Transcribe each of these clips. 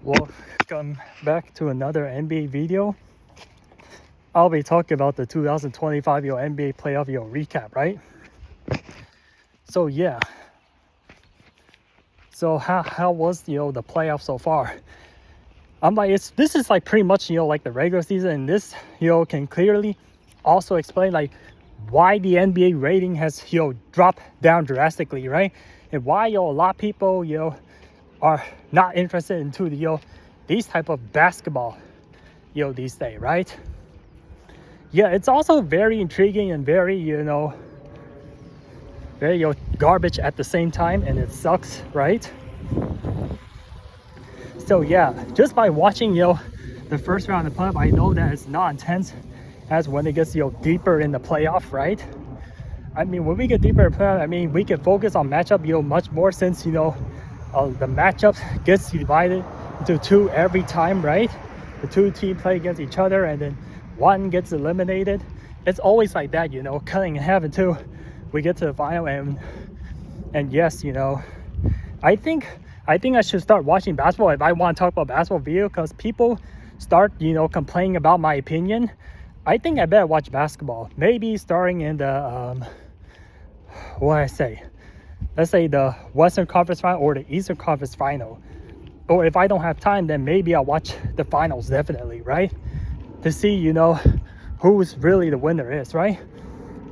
Welcome back to another NBA video. I'll be talking about the 2025 NBA playoff recap, right? So yeah. So how was the playoff so far? I'm like this is like pretty much like the regular season, and this can clearly also explain like why the NBA rating has dropped down drastically, right? And why a lot of people are not interested into the these type of basketball these days, right? Yeah, it's also very intriguing and very very garbage at the same time, and it sucks, right? So yeah, just by watching the first round of the playoff, I know that it's not intense as when it gets deeper in the playoff, right? I mean, when we get deeper in the playoff, I mean, we can focus on matchup much more, since the matchups gets divided into two every time, right? The two teams play against each other, and then one gets eliminated. It's always like that, cutting in half until we get to the final. And yes, I think I should start watching basketball if I want to talk about basketball video, because people start complaining about my opinion. I think I better watch basketball, maybe starting in the let's say the Western Conference Final or the Eastern Conference Final. Or if I don't have time, then maybe I'll watch the finals, definitely, right? To see, who's really the winner is, right?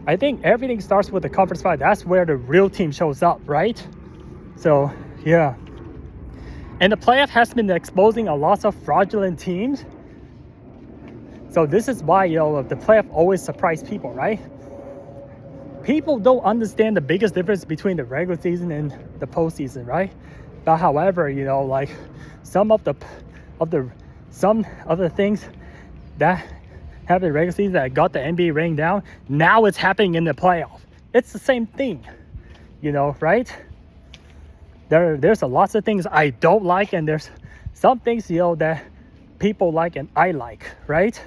I think everything starts with the conference final. That's where the real team shows up, right? So, yeah. And the playoff has been exposing a lot of fraudulent teams. So this is why, the playoff always surprise people, right? People don't understand the biggest difference between the regular season and the postseason, right? But however, like some of the things that happened in regular season that got the NBA rating down, now it's happening in the playoff. It's the same thing, right? There's a lots of things I don't like, and there's some things that people like and I like, right?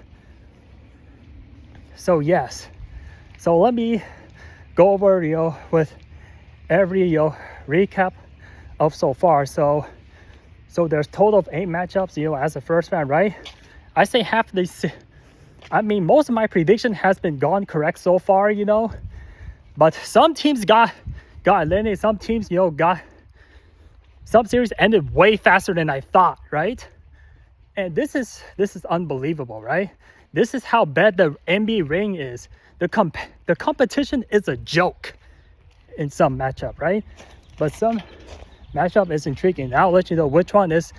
So yes, so let me go over with every recap of so far. So there's total of 8 matchups as a first round, right? I say half of these, I mean, most of my prediction has been gone correct so far, but some teams got eliminated. Some teams some series ended way faster than I thought, right? And this is unbelievable, right? This is how bad the NBA rating is. The competition is a joke in some matchup, right? But some matchup is intriguing. I'll let you know which one is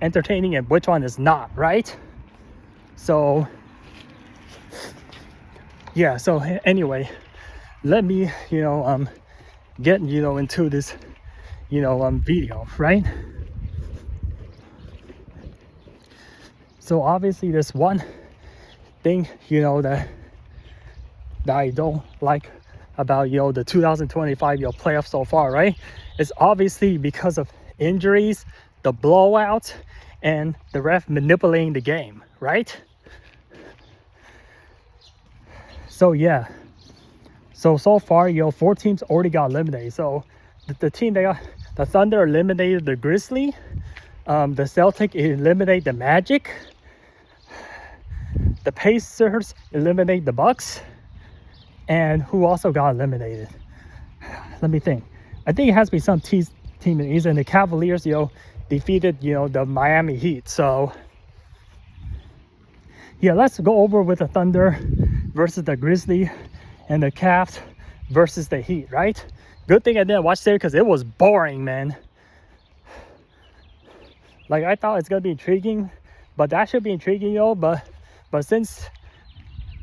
entertaining and which one is not, right? So yeah, so anyway, let me get into this video, right? So obviously there's one thing that I don't like about the 2025 playoffs so far, right? It's obviously because of injuries, the blowouts, and the ref manipulating the game, right? So yeah, so far 4 teams already got eliminated. So the team the Thunder eliminated the Grizzlies, the Celtics eliminated the Magic, the Pacers eliminate the Bucks, and who also got eliminated? Let me think. I think it has to be some team in the East, and the Cavaliers defeated the Miami Heat. So yeah, let's go over with the Thunder versus the Grizzlies and the Cavs versus the Heat, right? Good thing I didn't watch there because it was boring, man. Like, I thought it's gonna be intriguing, but that should be intriguing, but since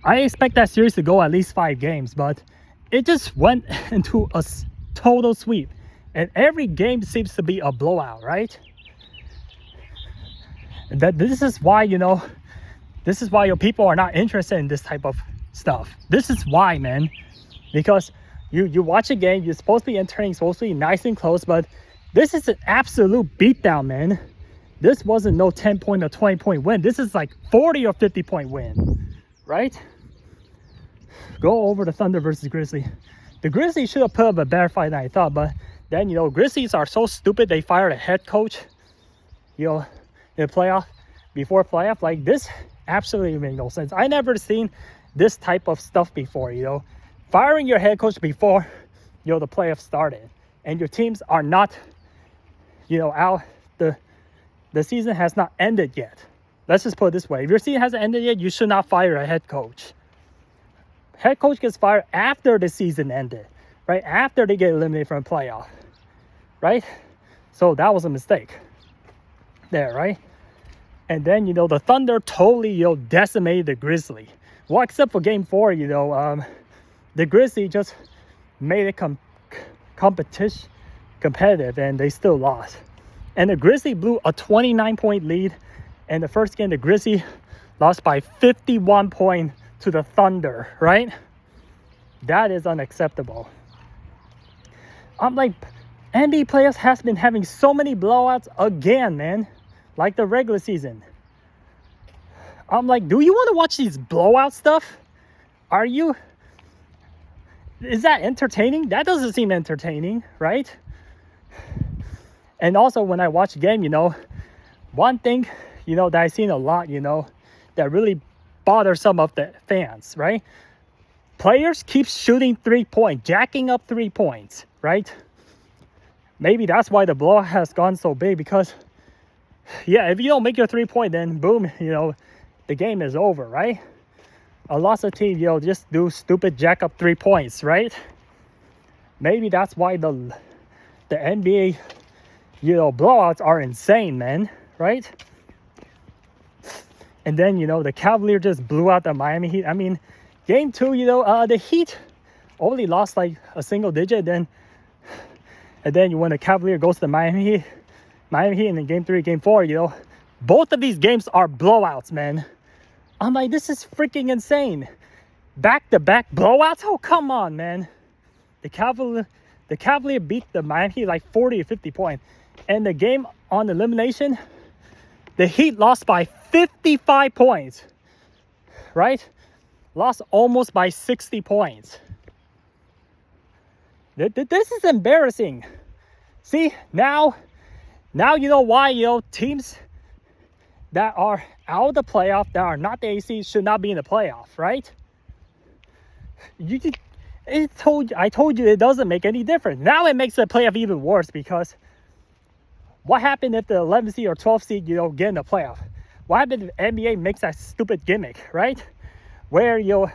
I expect that series to go at least 5 games, but it just went into a total sweep, and every game seems to be a blowout, right? And this is why people are not interested in this type of stuff. This is why, man, because you watch a game, you're supposed to be entertaining, supposed to be nice and close, but this is an absolute beatdown, man. This wasn't no 10-point or 20-point win. This is like 40 or 50-point win, right? Go over the Thunder versus Grizzlies. The Grizzlies should have put up a better fight than I thought, but then Grizzlies are so stupid they fired a head coach. in the playoff, before playoff, like this absolutely made no sense. I never seen this type of stuff before, you know. Firing your head coach before, you know, the playoffs started. And your teams are not, you know, out. The season has not ended yet. Let's just put it this way. If your season hasn't ended yet, you should not fire a head coach. Head coach gets fired after the season ended, right? After they get eliminated from the playoff, right? So that was a mistake there, right? And then, you know, the Thunder totally, you know, decimated the Grizzlies. Well, except for Game 4, you know, the Grizzlies just made it competitive, and they still lost. And the Grizzlies blew a 29-point lead. And the first game, the Grizzlies lost by 51 points to the Thunder, right? That is unacceptable. I'm like, NBA players has been having so many blowouts again, man. Like the regular season. I'm like, do you want to watch these blowout stuff? Is that entertaining? That doesn't seem entertaining, right? And also when I watch a game, you know, one thing, you know, that I've seen a lot, you know, that really bothers some of the fans, right? Players keep shooting 3-point, jacking up 3 points, right? Maybe that's why the blowout has gone so big, because, yeah, if you don't make your 3-point, then boom, you know, the game is over, right? A lot of teams, you know, just do stupid jack up 3 points, right? Maybe that's why the NBA, you know, blowouts are insane, man, right? And then, you know, the Cavaliers just blew out the Miami Heat. I mean, Game 2, you know, the Heat only lost like a single digit. And then when the Cavalier goes to the Miami Heat, and then Game 3, Game 4, you know, both of these games are blowouts, man. I'm like, this is freaking insane. Back-to-back blowouts? Oh, come on, man. The Cavalier beat the Miami Heat like 40 or 50 points. And the game on elimination, the Heat lost by 55 points, right? Lost almost by 60 points. This is embarrassing. See, now you know why, you know, teams that are out of the playoff, that are not the AC, should not be in the playoff, right? I told you it doesn't make any difference. Now it makes the playoff even worse, because what happened if the 11th seed or 12th seed, you know, get in the playoff? What happened if NBA makes that stupid gimmick, right? Where, you know,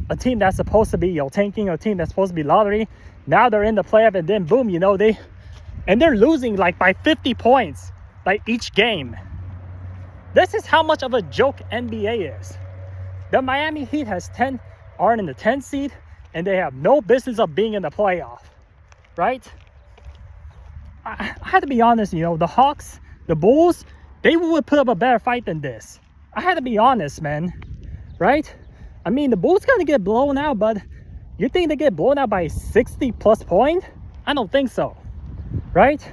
a team that's supposed to be, you know, tanking, a team that's supposed to be lottery, now they're in the playoff, and then boom, you know, they're losing like by 50 points, like each game. This is how much of a joke NBA is. The Miami Heat are in the 10th seed, and they have no business of being in the playoff, right? I had to be honest, you know, the Hawks, the Bulls, they would put up a better fight than this. I had to be honest, man, right? I mean, the Bulls gonna get blown out, but you think they get blown out by 60 plus points? I don't think so, right?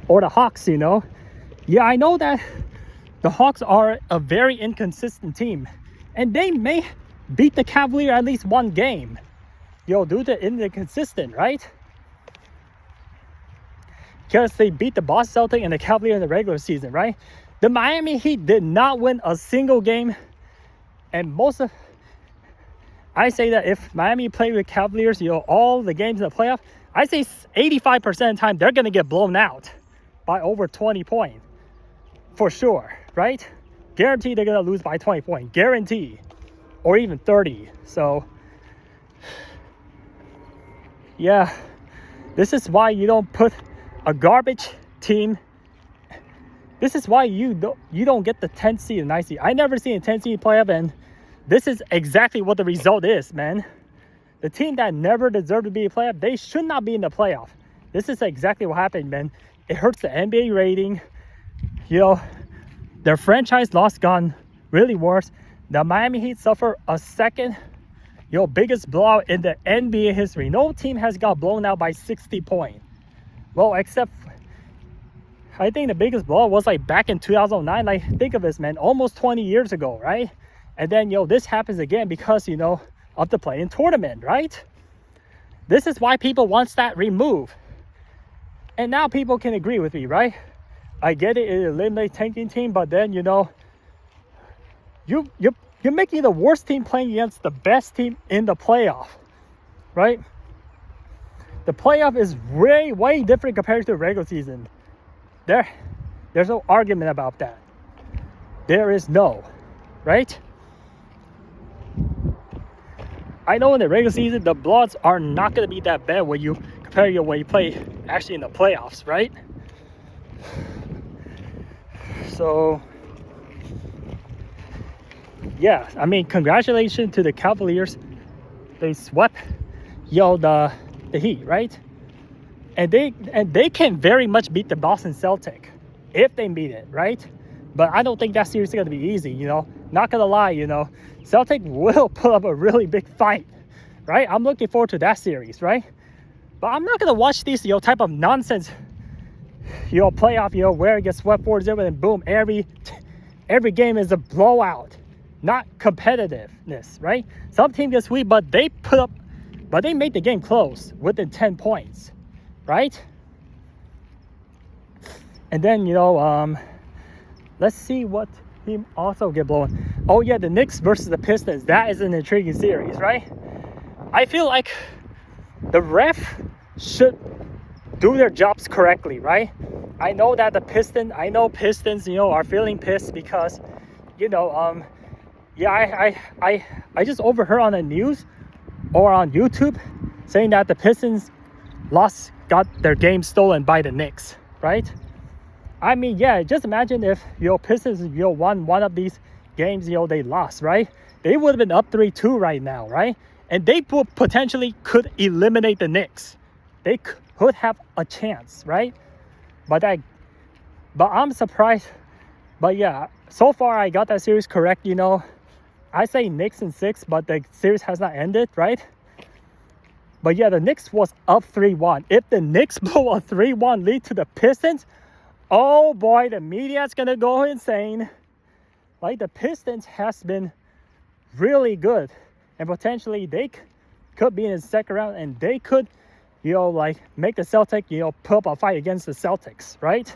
Or the Hawks, you know. Yeah, I know that the Hawks are a very inconsistent team, and they may beat the Cavaliers at least one game, you know, due to inconsistent, right? Because they beat the Boston Celtics and the Cavaliers in the regular season, right? The Miami Heat did not win a single game, and I say that if Miami played with Cavaliers, you know, all the games in the playoff, I say 85% of the time they're going to get blown out by over 20 points. For sure, right? Guarantee they're going to lose by 20 points. Guarantee. Or even 30. So, yeah. This is why you don't put a garbage team. This is why you don't get the 10th seed and 9th seed. I never seen a 10th seed playoff, and this is exactly what the result is, man. The team that never deserved to be a playoff, they should not be in the playoff. This is exactly what happened, man. It hurts the NBA rating. You know, their franchise loss gone really worse. The Miami Heat suffer a second, you know, biggest blowout in the NBA history. No team has got blown out by 60 points. Well, except I think the biggest blowout was like back in 2009. Like, think of this, man, almost 20 years ago, right? And then, you know, this happens again because, you know, of the play-in tournament, right? This is why people want that removed. And now people can agree with me, right? I get it eliminates tanking team, but then you're making the worst team playing against the best team in the playoff, right? The playoff is way different compared to the regular season. There's no argument about that. There is no, right? I know in the regular season, the bloods are not going to be that bad when you compare your when you play actually in the playoffs, right? So, yeah, I mean, congratulations to the Cavaliers. They swept, the Heat, right? And they can very much beat the Boston Celtics if they beat it, right? But I don't think that series is going to be easy, Not going to lie, Celtic will put up a really big fight, right? I'm looking forward to that series, right? But I'm not going to watch these, type of nonsense, playoff, where it gets swept 4-0 and boom, every game is a blowout, not competitiveness, right? Some team gets swept, but they made the game close within 10 points, right? And then, let's see what team also get blown. Oh yeah, the Knicks versus the Pistons. That is an intriguing series, right? I feel like the ref should do their jobs correctly, right? I know that Pistons, are feeling pissed because, I just overheard on the news or on YouTube saying that the Pistons got their game stolen by the Knicks, right? I mean, yeah, just imagine if, Pistons, won one of these games, they lost, right? They would have been up 3-2 right now, right? And they potentially could eliminate the Knicks. They could have a chance, right? But I'm surprised. But yeah, so far I got that series correct, I say Knicks in 6, but the series has not ended, right? But yeah, the Knicks was up 3-1. If the Knicks blow a 3-1 lead to the Pistons, oh boy, the media is going to go insane. Like, the Pistons has been really good. And potentially they could be in the second round and they could, make the Celtics, put up a fight against the Celtics, right?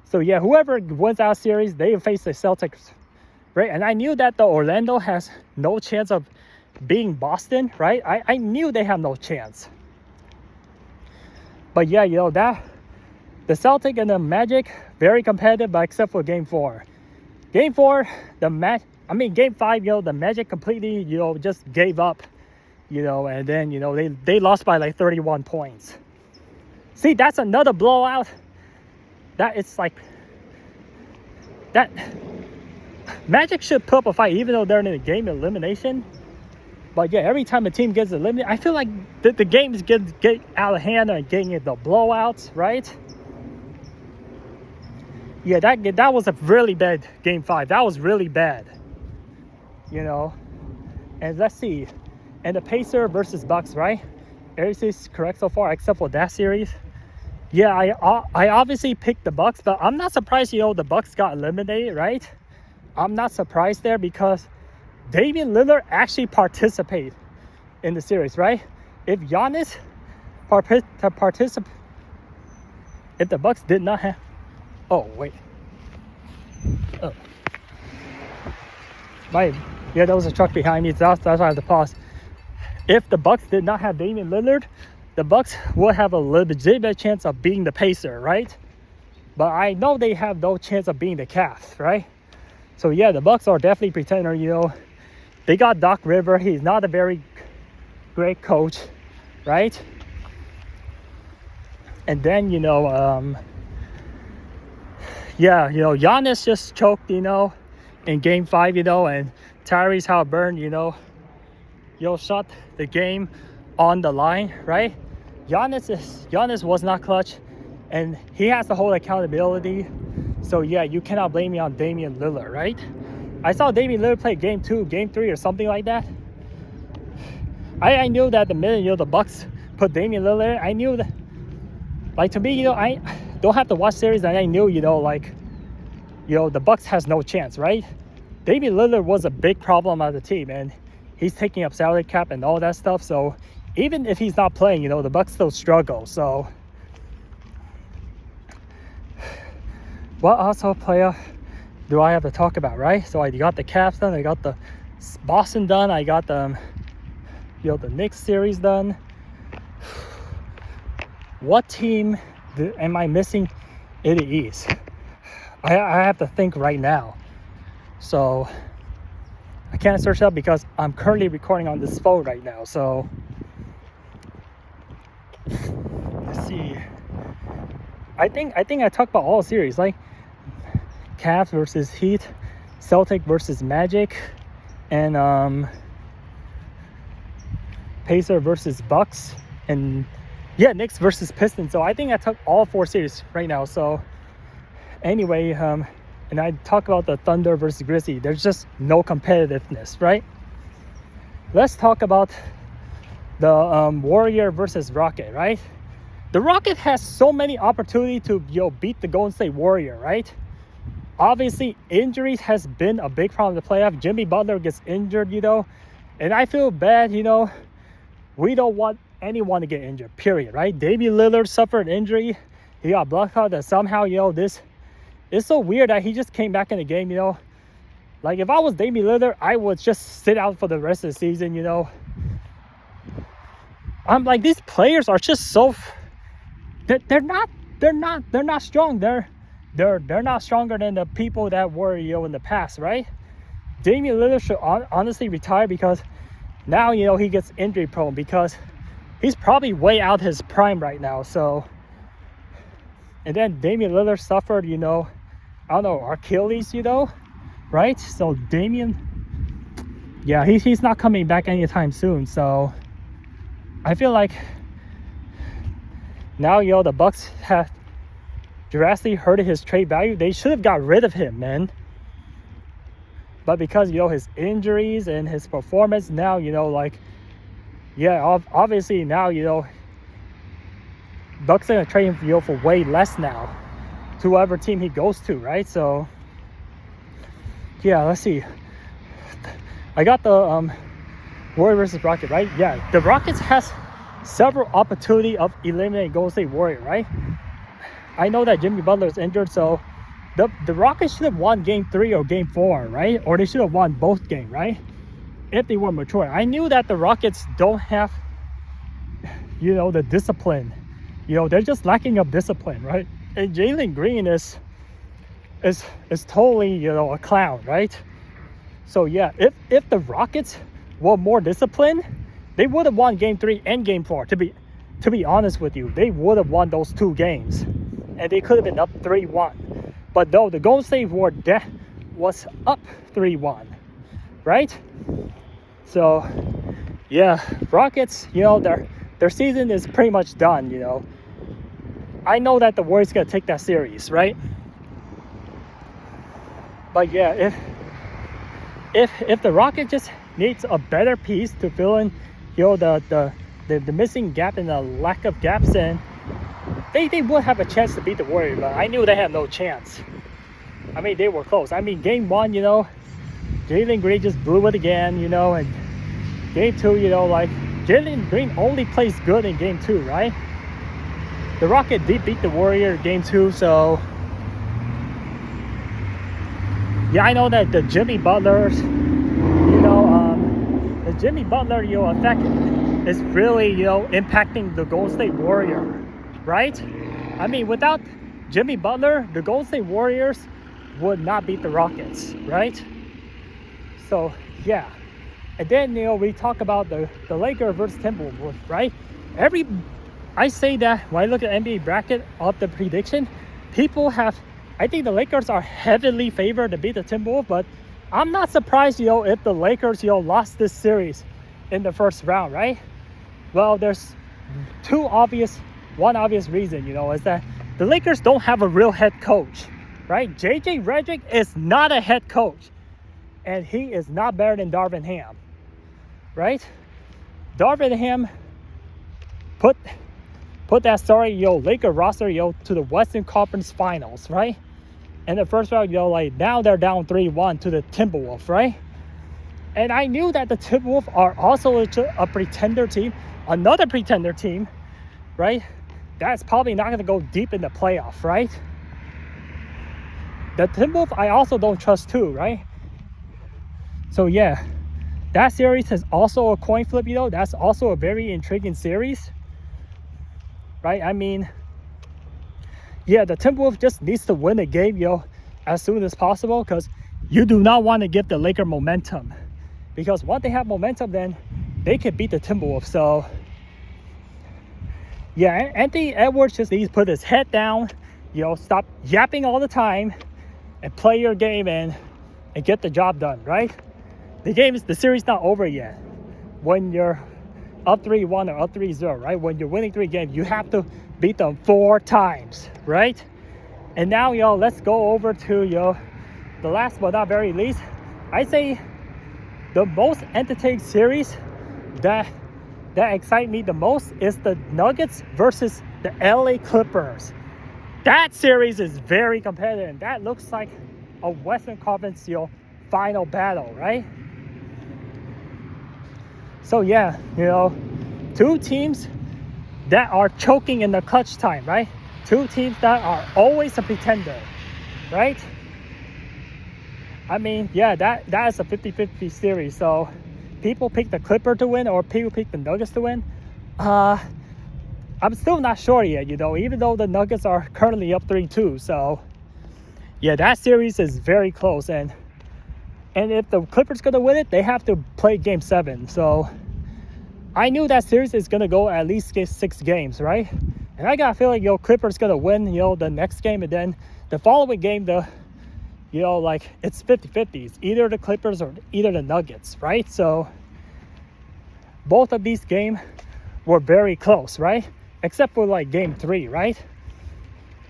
So yeah, whoever wins our series, they face the Celtics, right? And I knew that the Orlando has no chance of being Boston, right? I knew they have no chance. But yeah, the Celtics and the Magic, very competitive, but except for Game 4. Game 4, Game 5, the Magic completely, just gave up, and then, they lost by like 31 points. See, that's another blowout. That it's like, that Magic should put up a fight, even though they're in a game elimination. But yeah, every time a team gets eliminated, I feel like the games get out of hand and getting into blowouts, right? Yeah, that was a really bad Game 5. That was really bad. And let's see. And the Pacers versus Bucks, right? Everything's correct so far except for that series. Yeah, I obviously picked the Bucks, but I'm not surprised, the Bucks got eliminated, right? I'm not surprised there because Damian Lillard actually participated in the series, right? If Giannis if the Bucks did not have, there was a truck behind me, so that's why I had to pause. If the Bucks did not have Damian Lillard, the Bucks would have a legitimate chance of beating the Pacers, right? But I know they have no chance of beating the Cavs, right? So yeah, the Bucks are definitely pretender, They got Doc Rivers. He's not a very great coach, right? And then, Giannis just choked, in Game 5, and Tyrese Halliburton, shot the game on the line, right? Giannis was not clutch, and he has to hold accountability. So yeah, you cannot blame me on Damian Lillard, right? I saw Damian Lillard play Game 2, Game 3, or something like that. I knew that the minute the Bucks put Damian Lillard, I knew that. Like, to me, I don't have to watch series, and I knew, the Bucks has no chance, right? Damian Lillard was a big problem of the team, and he's taking up salary cap and all that stuff. So even if he's not playing, the Bucks still struggle. So what also playoff do I have to talk about, right? So I got the Caps done, I got the Boston done, I got the the Knicks series done. What team am I missing in the East? I have to think right now. So I can't search up because I'm currently recording on this phone right now. So let's see. I think I talked about all series, like Cavs versus Heat, Celtic versus Magic, and Pacer versus Bucks, and Knicks versus Pistons. So I think I took all 4 series right now. So anyway, and I talk about the Thunder versus Grizzly. There's just no competitiveness, right? Let's talk about the Warrior versus Rocket, right? The Rocket has so many opportunities to beat the Golden State Warrior, right? Obviously, injuries has been a big problem in the playoff. Jimmy Butler gets injured, and I feel bad, we don't want anyone to get injured, period, right? Damian Lillard suffered an injury. He got blocked out that somehow, this, it's so weird that he just came back in the game, Like, if I was Damian Lillard, I would just sit out for the rest of the season, I'm like, these players are just so, they're not strong. They're not stronger than the people that were, in the past, right? Damian Lillard should honestly retire because now, he gets injury prone because he's probably way out his prime right now. So, and then Damian Lillard suffered, I don't know, Achilles, right? So Damian, yeah, he's not coming back anytime soon. So I feel like now, the Bucks have drastically hurted his trade value. They should have got rid of him, man. But because, his injuries and his performance now, obviously now, Bucks are going to trade him, for way less now to whatever team he goes to, right? So, yeah, let's see. I got the Warrior versus Rocket, right? Yeah, the Rockets has several opportunity of eliminating Golden State Warrior, right? I know that Jimmy Butler is injured, so the Rockets should have won Game 3 or Game 4, right? Or they should have won both games, right? If they were mature. I knew that the Rockets don't have, the discipline. They're just lacking of discipline, right? And Jalen Green is totally, a clown, right? So yeah, if the Rockets were more disciplined, they would have won Game 3 and Game 4. To be honest with you, they would have won those 2 games, and they could have been up 3-1. But no, the Golden State Warriors was up 3-1, right? So yeah, Rockets, their season is pretty much done. I know that the Warriors gonna take that series, right? But yeah, if the Rocket just needs a better piece to fill in, the missing gap and the lack of gaps, then they would have a chance to beat the Warriors. But I knew they had no chance. I mean, they were close. I mean, Game 1, Jalen Green just blew it again, and Game 2, Jalen Green only plays good in Game 2, right? The Rocket did beat the Warrior Game 2, so yeah, I know that the Jimmy Butler, effect is really, impacting the Golden State Warrior, right? I mean, without Jimmy Butler, the Golden State Warriors would not beat the Rockets, right? So, yeah. And then, we talk about the Lakers versus Timberwolves, right? I say that when I look at NBA bracket of the prediction, I think the Lakers are heavily favored to beat the Timberwolves, but I'm not surprised, if the Lakers, lost this series in the first round, right? Well, there's one obvious reason, is that the Lakers don't have a real head coach, right? JJ Redick is not a head coach, and he is not better than Darvin Ham, right? Darvin Ham put that Laker roster, to the Western Conference Finals, right? In the first round, now they're down 3-1 to the Timberwolves, right? And I knew that the Timberwolves are also a pretender team, another pretender team, right? That's probably not going to go deep in the playoff, right? the Timberwolves I also don't trust too, right? So yeah, that series is also a coin flip, you know. That's also a very intriguing series, right? I mean, yeah, the Timberwolves just needs to win the game, you know, as soon as possible, because you do not want to give the Lakers momentum, because once they have momentum, then they can beat the Timberwolves. So yeah, Anthony Edwards just needs to put his head down, you know, stop yapping all the time and play your game and get the job done, right? The series not over yet. When you're up 3-1 or up 3-0, right? When you're winning 3 games, you have to beat them 4 times, right? And now, yo, let's go over to, yo, the last but not very least. I say the most entertaining series that excite me the most is the Nuggets versus the LA Clippers. That series is very competitive. That looks like a Western Conference, you know, final battle, right? So yeah, you know, 2 teams that are choking in the clutch time, right? 2 teams that are always a pretender, right? I mean, yeah, that is a 50-50 series. So people pick the Clipper to win or people pick the Nuggets to win. I'm still not sure yet, you know, even though the Nuggets are currently up 3-2. So yeah, that series is very close. And if the Clippers gonna win it, they have to play Game 7. So I knew that series is gonna go at least 6 games, right? And I got a feeling, you know, Clippers gonna win, you know, the next game, and then the following game, you know, like it's 50-50. It's either the Clippers or either the Nuggets, right? So both of these games were very close, right? Except for like Game 3, right?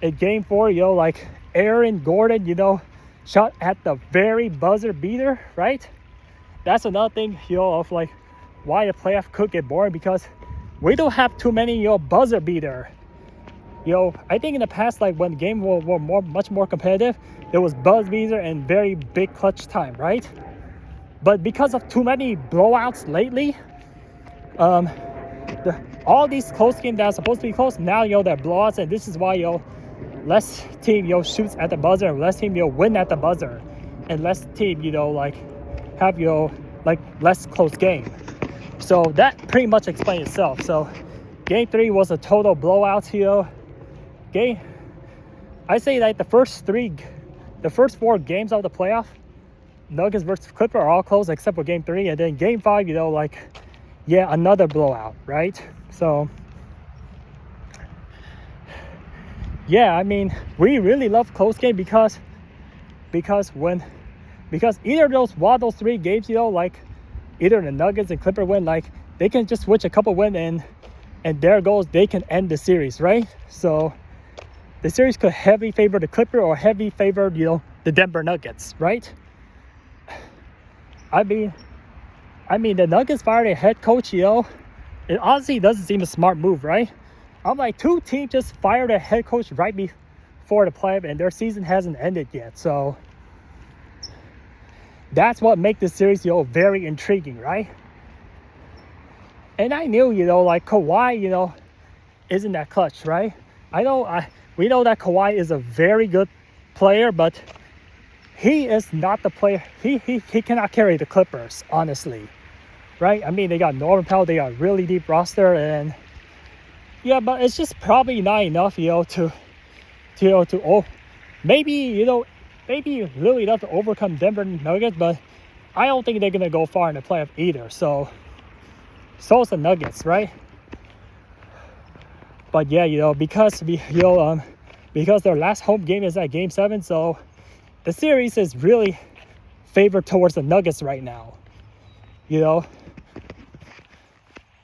In Game 4, you know, like Aaron Gordon, you know, shot at the very buzzer beater, right? That's another thing, you know, of like why the playoff could get boring, because we don't have too many, you know, buzzer beater. You know, I think in the past, like when games were much more competitive, there was buzzer beater and very big clutch time, right? But because of too many blowouts lately, all these close games that are supposed to be close, now, you know, they're blowouts, and this is why, you know, less team, you know, shoots at the buzzer, and less team, you know, win at the buzzer, and less team, you know, like have, you know, like less close game. So that pretty much explains itself. So Game 3 was a total blowout, you know. I say like the first 4 games of the playoff, Nuggets versus Clipper are all close except for Game 3, and then Game 5, you know, like, yeah, another blowout, right? So yeah, I mean, we really love close game because either one of those 3 games, you know, like either the Nuggets and Clipper win, like they can just switch a couple win and there goes, they can end the series, right? So the series could heavily favor the Clipper or heavily favor, you know, the Denver Nuggets, right? I mean the Nuggets fired a head coach, you know. It honestly doesn't seem a smart move, right? I'm like, 2 teams just fired a head coach right before the playoff, and their season hasn't ended yet. So that's what makes this series, you know, very intriguing, right? And I knew, you know, like Kawhi, you know, isn't that clutch, right? We know that Kawhi is a very good player, but he is not the player. He cannot carry the Clippers, honestly, right? I mean, they got Norman Powell, they got a really deep roster, and yeah, but it's just probably not enough, you know, maybe really enough to overcome Denver Nuggets, but I don't think they're gonna go far in the playoff either. So it's the Nuggets, right? But yeah, you know, because their last home game is at Game 7, so the series is really favored towards the Nuggets right now. You know,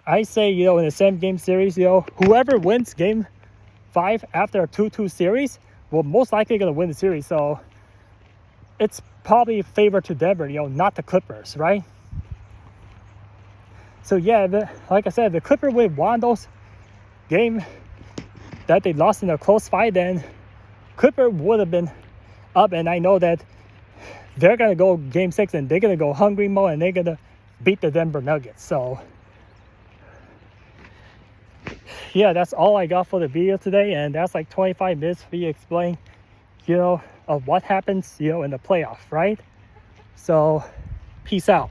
I say, you know, in the 7-game series, you know, whoever wins Game 5 after a 2-2 series will most likely gonna win the series. So it's probably favored to Denver, you know, not the Clippers, right? So yeah, like I said, the Clippers would won those game that they lost in a close fight, then Clipper would have been up, and I know that they're gonna go Game 6 and they're gonna go hungry mode and they're gonna beat the Denver Nuggets. So yeah, that's all I got for the video today, and that's like 25 minutes for me to explain, you know, of what happens, in the playoff, right? So peace out.